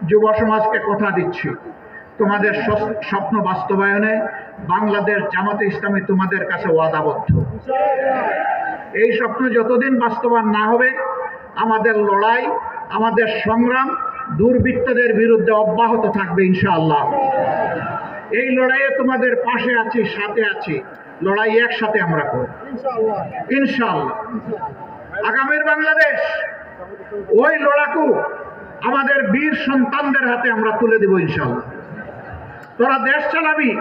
যুব সমাজকে কথা দিচ্ছি, তোমাদের স্বপ্ন বাস্তবায়নে বাংলাদেশ জামাতে ইসলামী তোমাদের কাছে ওয়াদাবদ্ধ। এই স্বপ্ন যতদিন বাস্তবায়ন না হবে, আমাদের লড়াই, আমাদের সংগ্রাম দুর্বৃত্তদের বিরুদ্ধে অব্যাহত থাকবে ইনশাআল্লাহ। এই লড়াইয়ে তোমাদের পাশে আছি, সাথে আছি। লড়াই একসাথে আমরা করব ইনশাআল্লাহ। আগামীর বাংলাদেশ ওই লড়াকু আমাদের বীর সন্তানদের হাতে আমরা তুলে দেব ইনশাআল্লাহ। তোরা দেশ চালাবি,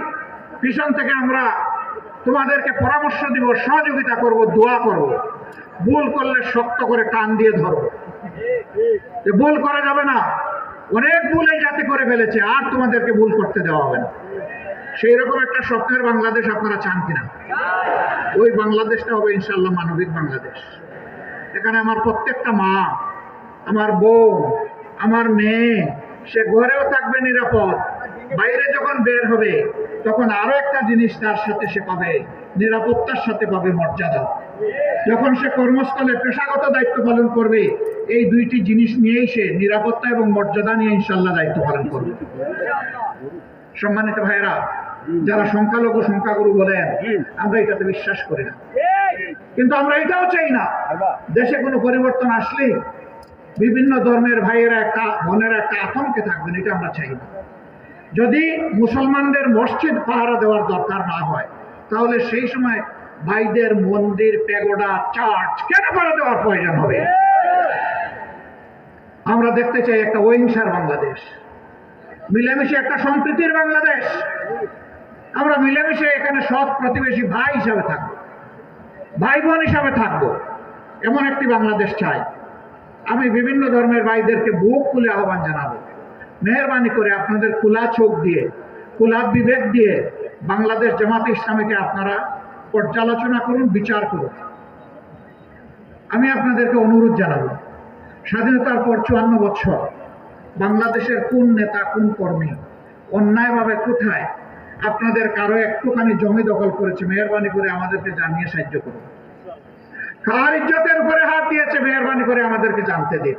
পিছন থেকে আমরা তোমাদেরকে পরামর্শ দিব, সহযোগিতা করব, দোয়া করব। ভুল করলে শক্ত করে টান দিয়ে ধরব। ভুল করা যাবে না, অনেক ভুল এই জাতি করে ফেলেছে, আর তোমাদেরকে ভুল করতে দেওয়া হবে না। সেই রকম একটা স্বপ্নের বাংলাদেশ আপনারা চান কিনা? ওই বাংলাদেশটা হবে ইনশাআল্লাহ মানবিক বাংলাদেশ। এখানে আমার প্রত্যেকটা মা, আমার বউ, আমার মেয়ে, সে ঘরেও থাকবে নিরাপদ, বাইরে যখন বের হবে তখন আরো একটা জিনিস তার সাথে সে পাবে, নিরাপত্তার সাথে পাবে মর্যাদা। যখন সে কর্মস্থলে পেশাগত দায়িত্ব পালন করবে, এই দুইটি জিনিস নিয়েই সে নিরাপত্তা এবং মর্যাদা নিয়ে ইনশাআল্লাহ দায়িত্ব পালন করবে। সম্মানিত ভাইরা, যারা সংখ্যালঘু সংখ্যাগুরু বলেন, আমরা এটাতে বিশ্বাস করি না, কিন্তু আমরা এটাও চাই না দেশে কোনো পরিবর্তন আসলে বিভিন্ন ধর্মের ভাইয়েরা একটা বোনেরা একটা আতঙ্কে থাকবেন, এটা আমরা চাই না। যদি মুসলমানদের মসজিদ পাহারা দেওয়ার দরকার না হয়, তাহলে সেই সময় ভাইদের মন্দির, প্যাগোডা, চার্চ কেন পাহারা দেওয়ার প্রয়োজন হবে? আমরা দেখতে চাই একটা অহিংসার বাংলাদেশ, মিলেমিশে একটা সম্প্রীতির বাংলাদেশ। আমরা মিলেমিশে এখানে সৎ প্রতিবেশী ভাই হিসাবে থাকবো, ভাই বোন হিসাবে থাকবো, এমন একটি বাংলাদেশ চাই। আমি বিভিন্ন ধর্মের ভাইদেরকে বুক খুলে আহ্বান জানাবো, মেহরবানি করে আপনাদের খোলা চোখ দিয়ে, খোলা বিবেক দিয়ে বাংলাদেশ জামাতে ইসলামীকে আপনারা পর্যালোচনা করুন, বিচার করুন। আমি আপনাদেরকে অনুরোধ জানাবো, স্বাধীনতার পর 54 বছর বাংলাদেশের কোন নেতা, কোন কর্মী অন্যায়ভাবে কোথায় আপনাদের কারো একটুখানি জমি দখল করেছে, মেহরবানি করে আমাদেরকে জানিয়ে সাহায্য করুন। কার ইজ্জতের উপরে হাত দিয়েছে, মেহরবানি করে আমাদেরকে জানতে দিন।